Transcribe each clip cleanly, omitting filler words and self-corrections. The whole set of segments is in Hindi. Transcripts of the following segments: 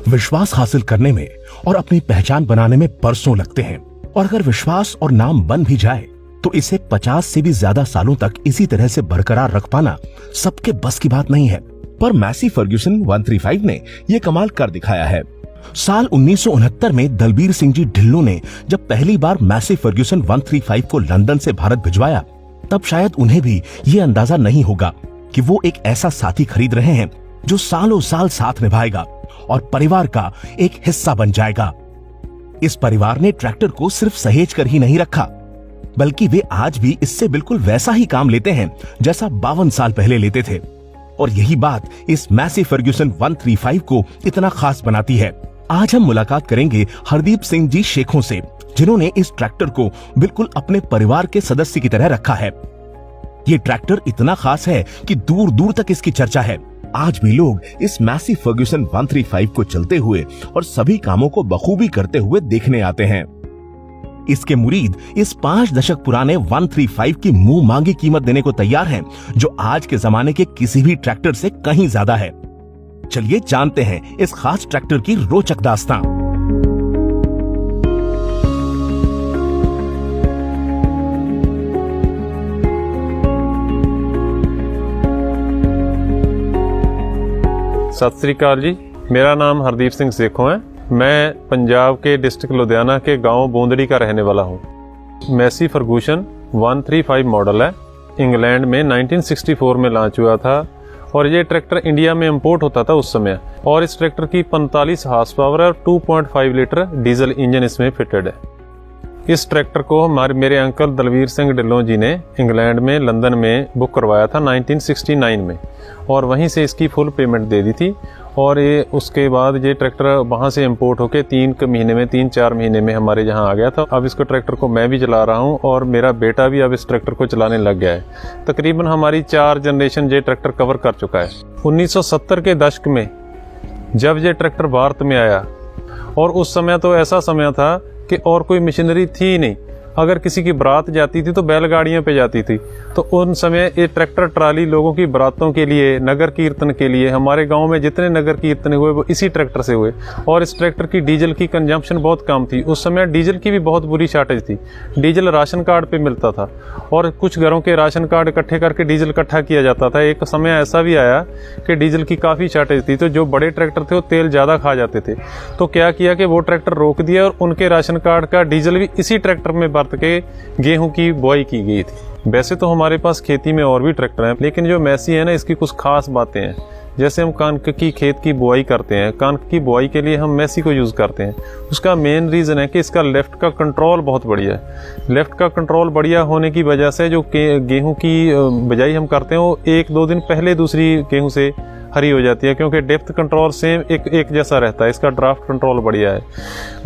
विश्वास हासिल करने में और अपनी पहचान बनाने में बरसों लगते हैं, और अगर विश्वास और नाम बन भी जाए तो इसे 50 से भी ज्यादा सालों तक इसी तरह से बरकरार रख पाना सबके बस की बात नहीं है। पर मैसी फर्ग्यूसन 135 ने ये कमाल कर दिखाया है। साल 1969 में दलबीर सिंह जी ढिल्लों ने जब पहली बार मैसी फर्ग्यूसन 135 को लंदन से भारत भिजवाया, तब शायद उन्हें भी ये अंदाजा नहीं होगा कि वो एक ऐसा साथी खरीद रहे हैं जो सालों साल साथ निभाएगा और परिवार का एक हिस्सा बन जाएगा। इस परिवार ने ट्रैक्टर को सिर्फ सहेज कर ही नहीं रखा, बल्कि वे आज भी इससे बिल्कुल वैसा ही काम लेते हैं जैसा 52 साल पहले लेते थे। और यही बात इस मैसी फर्ग्यूसन 135 को इतना खास बनाती है। आज हम मुलाकात करेंगे हरदीप सिंह जी शेखों से, जिन्होंने इस ट्रैक्टर को बिल्कुल अपने परिवार के सदस्य की तरह रखा है। ये ट्रैक्टर इतना खास है कि दूर दूर तक इसकी चर्चा है। आज भी लोग इस मैसी फर्ग्यूसन 135 को चलते हुए और सभी कामों को बखूबी करते हुए देखने आते हैं। इसके मुरीद इस 5 दशक पुराने 135 की मुंह मांगी कीमत देने को तैयार हैं, जो आज के जमाने के किसी भी ट्रैक्टर से कहीं ज्यादा है। चलिए जानते हैं इस खास ट्रैक्टर की रोचक दास्तां। सत श्री अकाल जी, मेरा नाम हरदीप सिंह सेखों है। मैं पंजाब के डिस्ट्रिक्ट लुधियाना के गांव बूंदड़ी का रहने वाला हूं। मैसी फर्गूसन 135 मॉडल है। इंग्लैंड में 1964 में लॉन्च हुआ था और ये ट्रैक्टर इंडिया में इंपोर्ट होता था उस समय। और इस ट्रैक्टर की 45 हार्स पावर और 2.5 लीटर डीजल इंजन इसमें फिटेड है। इस ट्रैक्टर को मेरे अंकल दलबीर सिंह ढिल्लों जी ने इंग्लैंड में लंदन में बुक करवाया था 1969 में, और वहीं से इसकी फुल पेमेंट दे दी थी। और ये उसके बाद ये ट्रैक्टर वहाँ से इंपोर्ट होके 3-4 महीने में हमारे यहाँ आ गया था। अब इसको ट्रैक्टर को मैं भी चला रहा हूँ और मेरा बेटा भी अब इस ट्रैक्टर को चलाने लग गया है। तकरीबन हमारी 4 जनरेशन ये ट्रैक्टर कवर कर चुका है। 1970 के दशक में जब ये ट्रैक्टर भारत में आया, और उस समय तो ऐसा समय था कि और कोई मशीनरी थी ही नहीं। अगर किसी की बारात जाती थी तो बैलगाड़ियों पे जाती थी। तो उन समय ये ट्रैक्टर ट्राली लोगों की बारातों के लिए, नगर कीर्तन के लिए, हमारे गांव में जितने नगर कीर्तन हुए वो इसी ट्रैक्टर से हुए। और इस ट्रैक्टर की डीजल की कंजम्पशन बहुत कम थी। उस समय डीजल की भी बहुत बुरी शॉर्टेज थी। डीजल राशन कार्ड पे मिलता था और कुछ घरों के राशन कार्ड इकट्ठे करके डीजल इकट्ठा किया जाता था। एक समय ऐसा भी आया कि डीजल की काफ़ी शॉर्टेज थी, तो जो बड़े ट्रैक्टर थे वो तेल ज़्यादा खा जाते थे। तो क्या किया कि वो ट्रैक्टर रोक दिया और उनके राशन कार्ड का डीजल भी इसी ट्रैक्टर में बरत के गेहूं की बुआई की गई थी। वैसे तो हमारे पास खेती में और भी ट्रैक्टर हैं, लेकिन जो मैसी है ना, इसकी कुछ खास बातें हैं। जैसे हम कणक की खेत की बुआई करते हैं, कणक की बुआई के लिए हम मैसी को यूज़ करते हैं। उसका मेन रीज़न है कि इसका लेफ्ट का कंट्रोल बहुत बढ़िया है। लेफ्ट का कंट्रोल बढ़िया होने की वजह से जो गेहूं की बिजाई हम करते हैं वो 1-2 दिन पहले दूसरी गेहूं से हरी हो जाती है, क्योंकि डेप्थ कंट्रोल सेम एक जैसा रहता है। इसका ड्राफ्ट कंट्रोल बढ़िया है।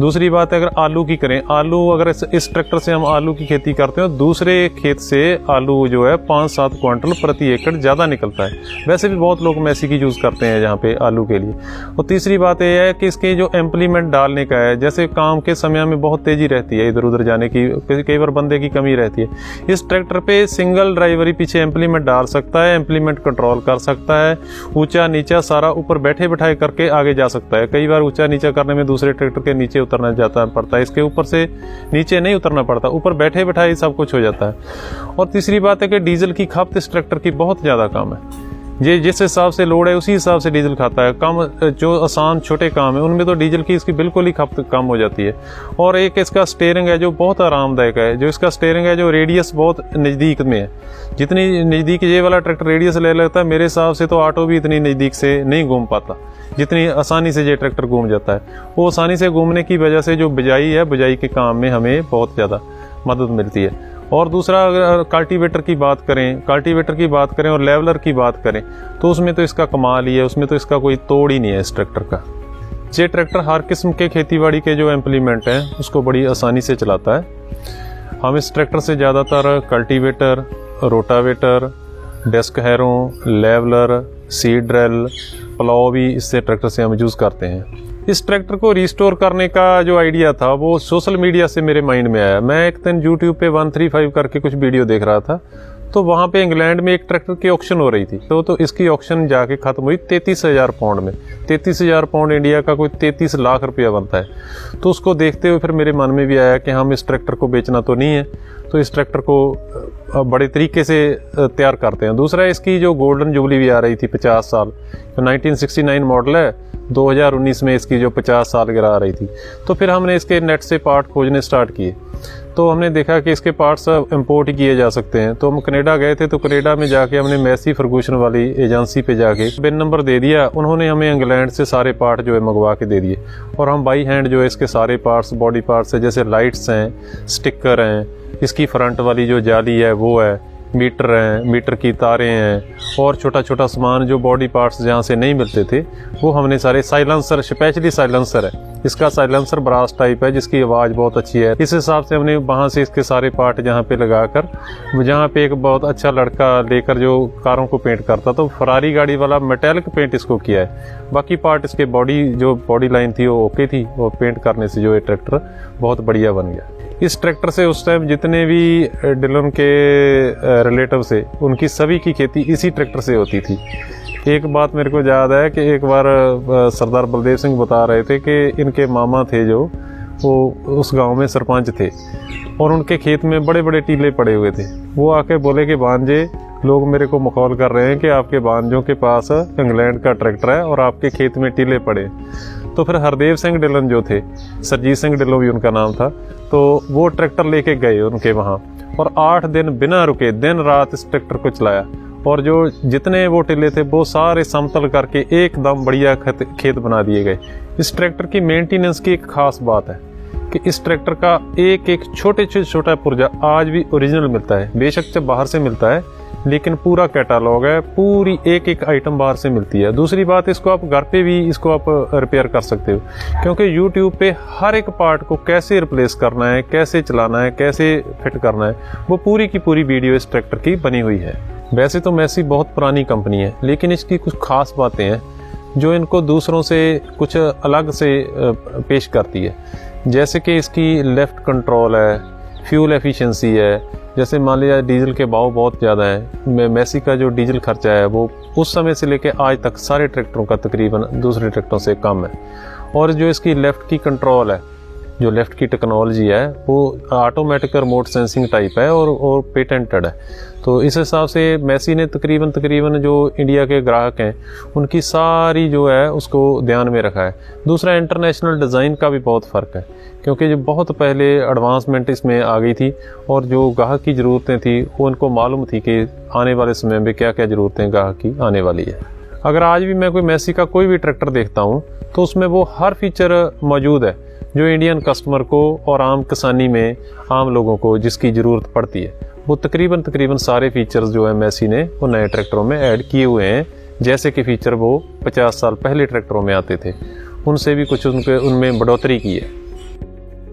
दूसरी बात है, अगर आलू की करें, आलू अगर इस ट्रैक्टर से हम आलू की खेती करते हैं, दूसरे खेत से आलू जो है 5-7 क्विंटल प्रति एकड़ ज़्यादा निकलता है। वैसे भी बहुत लोग मैसी की यूज़ करते हैं यहाँ पे आलू के लिए। और तीसरी बात यह है कि इसके जो इम्प्लीमेंट डालने का है, जैसे काम के समय में बहुत तेज़ी रहती है इधर उधर जाने की, कई बार बंदे की कमी रहती है। इस ट्रैक्टर पे सिंगल ड्राइवर ही पीछे इम्प्लीमेंट डाल सकता है, इम्प्लीमेंट कंट्रोल कर सकता है, ऊँचा नीचा सारा ऊपर बैठे बिठाए करके आगे जा सकता है। कई बार ऊंचा नीचा करने में दूसरे ट्रैक्टर के नीचे उतरना जाता पड़ता है, इसके ऊपर से नीचे नहीं उतरना पड़ता, ऊपर बैठे बिठाए सब कुछ हो जाता है। और तीसरी बात है कि डीजल की खपत इस ट्रैक्टर की बहुत ज़्यादा कम है। ये जिस हिसाब से लोड है उसी हिसाब से डीजल खाता है। कम जो आसान छोटे काम है उनमें तो डीजल की इसकी बिल्कुल ही खपत कम हो जाती है। और एक इसका स्टीयरिंग है जो बहुत आरामदायक है। जो इसका स्टीयरिंग है, जो रेडियस बहुत नज़दीक में है। जितनी नज़दीक ये वाला ट्रैक्टर रेडियस ले लेता है, मेरे हिसाब से तो ऑटो भी इतनी नज़दीक से नहीं घूम पाता जितनी आसानी से ये ट्रैक्टर घूम जाता है। वो आसानी से घूमने की वजह से जो बिजाई है, बिजाई के काम में हमें बहुत ज़्यादा मदद मिलती है। और दूसरा, अगर कल्टीवेटर की बात करें और लेवलर की बात करें, तो उसमें तो इसका कमाल ही है। उसमें तो इसका कोई तोड़ ही नहीं है इस ट्रैक्टर का। ये ट्रैक्टर हर किस्म के खेतीबाड़ी के जो इम्प्लीमेंट हैं उसको बड़ी आसानी से चलाता है। हम इस ट्रैक्टर से ज़्यादातर cultivator, rotavator, desk harrow, leveller, seed drill, plough भी इससे ट्रैक्टर से हम यूज़ करते हैं। इस ट्रैक्टर को रिस्टोर करने का जो आइडिया था वो सोशल मीडिया से मेरे माइंड में आया। मैं एक दिन यूट्यूब पे 135 करके कुछ वीडियो देख रहा था, तो वहाँ पे इंग्लैंड में एक ट्रैक्टर की ऑक्शन हो रही थी, तो इसकी ऑक्शन जाके खत्म हुई 33,000 पाउंड में। 33,000 पाउंड इंडिया का कोई 33 लाख रुपया बनता है। तो उसको देखते हुए फिर मेरे मन में भी आया कि हम इस ट्रैक्टर को बेचना तो नहीं है, तो इस ट्रैक्टर को बड़े तरीके से तैयार करते हैं। दूसरा, इसकी जो गोल्डन जुबली भी आ रही थी 50 साल, तो 1969 मॉडल है, 2019 में इसकी जो 50 साल गिरा रही थी। तो फिर हमने इसके नेट से पार्ट खोजने स्टार्ट किए, तो हमने देखा कि इसके पार्ट्स इंपोर्ट ही किए जा सकते हैं। तो हम कनाडा गए थे, तो कनाडा में जाके हमने मैसी फर्गूसन वाली एजेंसी पे जाके बिन नंबर दे दिया। उन्होंने हमें इंग्लैंड से सारे पार्ट जो है मंगवा के दे दिए, और हम बाई हैंड जो है इसके सारे पार्ट्स, बॉडी पार्ट्स है, जैसे लाइट्स हैं, स्टिकर हैं, इसकी फ्रंट वाली जो जाली है वो है, मीटर हैं, मीटर की तारें हैं, और छोटा छोटा सामान जो बॉडी पार्ट्स जहाँ से नहीं मिलते थे वो हमने सारे। साइलेंसर, स्पेशली साइलेंसर है, इसका साइलेंसर ब्रास टाइप है जिसकी आवाज़ बहुत अच्छी है। इस हिसाब से हमने वहाँ से इसके सारे पार्ट जहाँ पे लगाकर, जहाँ पे एक बहुत अच्छा लड़का लेकर जो कारों को पेंट करता, तो फरारी गाड़ी वाला मेटेलिक पेंट इसको किया है। बाकी पार्ट इसके जो बॉडी लाइन थी वो ओके थी, और पेंट करने से जो ये ट्रैक्टर बहुत बढ़िया बन गया। इस ट्रैक्टर से उस टाइम जितने भी डिलन के रिलेटिव से, उनकी सभी की खेती इसी ट्रैक्टर से होती थी। एक बात मेरे को याद है कि एक बार सरदार बलदेव सिंह बता रहे थे कि इनके मामा थे जो, वो उस गांव में सरपंच थे, और उनके खेत में बड़े बड़े टीले पड़े हुए थे। वो आके बोले कि भांजे, लोग मेरे को मखौल कर रहे हैं कि आपके भांजों के पास इंग्लैंड का ट्रैक्टर है और आपके खेत में टीले पड़े। तो फिर हरदेव सिंह डिलन जो थे, सरजीत सिंह डिलो भी उनका नाम था, तो वो ट्रैक्टर लेके गए उनके वहाँ, और 8 दिन बिना रुके दिन रात इस ट्रैक्टर को चलाया, और जो जितने वो टिले थे वो सारे समतल करके एकदम बढ़िया खेत बना दिए गए। इस ट्रैक्टर की मेंटेनेंस की एक खास बात है कि इस ट्रैक्टर का एक एक छोटे से छोटा पुर्जा आज भी ओरिजिनल मिलता है। बेशक जब बाहर से मिलता है, लेकिन पूरा कैटालॉग है, पूरी एक एक आइटम बाहर से मिलती है। दूसरी बात, इसको आप घर पे भी इसको आप रिपेयर कर सकते हो, क्योंकि YouTube पे हर एक पार्ट को कैसे रिप्लेस करना है, कैसे चलाना है, कैसे फिट करना है, वो पूरी की पूरी वीडियो इस ट्रैक्टर की बनी हुई है। वैसे तो मैसी बहुत पुरानी कंपनी है, लेकिन इसकी कुछ खास बातें हैं जो इनको दूसरों से कुछ अलग से पेश करती है। जैसे कि इसकी लेफ्ट कंट्रोल है, फ्यूल एफिशिएंसी है। जैसे मान लिया डीजल के भाव बहुत ज़्यादा है, मैसी का जो डीजल खर्चा है वो उस समय से लेकर आज तक सारे ट्रैक्टरों का तकरीबन दूसरे ट्रैक्टरों से कम है। और जो इसकी लेफ़्ट की कंट्रोल है, जो लेफ़्ट की टेक्नोलॉजी है, वो ऑटोमेटिक रिमोट सेंसिंग टाइप है और पेटेंटेड है। तो इस हिसाब से मैसी ने तकरीबन जो इंडिया के ग्राहक हैं उनकी सारी जो है उसको ध्यान में रखा है। दूसरा, इंटरनेशनल डिज़ाइन का भी बहुत फ़र्क है, क्योंकि जो बहुत पहले एडवांसमेंट इसमें आ गई थी, और जो ग्राहक की ज़रूरतें थी वो उनको मालूम थी कि आने वाले समय में क्या क्या ज़रूरतें ग्राहक की आने वाली है। अगर आज भी मैं कोई मैसी का कोई भी ट्रैक्टर देखता हूँ तो उसमें वो हर फीचर मौजूद है जो इंडियन कस्टमर को और आम किसानी में आम लोगों को जिसकी ज़रूरत पड़ती है, वो तकरीबन सारे फीचर्स जो है मैसी ने वो नए ट्रैक्टरों में ऐड किए हुए हैं। जैसे कि फीचर वो 50 साल पहले ट्रैक्टरों में आते थे, उनसे भी कुछ उनमें बढ़ोतरी की है।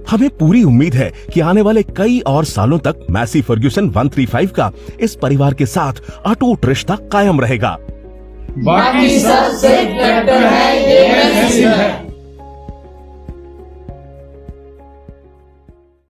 हमें पूरी उम्मीद है कि आने वाले कई और सालों तक मैसी फर्ग्यूसन 135 का इस परिवार के साथ अटूट रिश्ता कायम रहेगा। बाकी सब सिर्फ ट्रैक्टर है, ये मैसी है।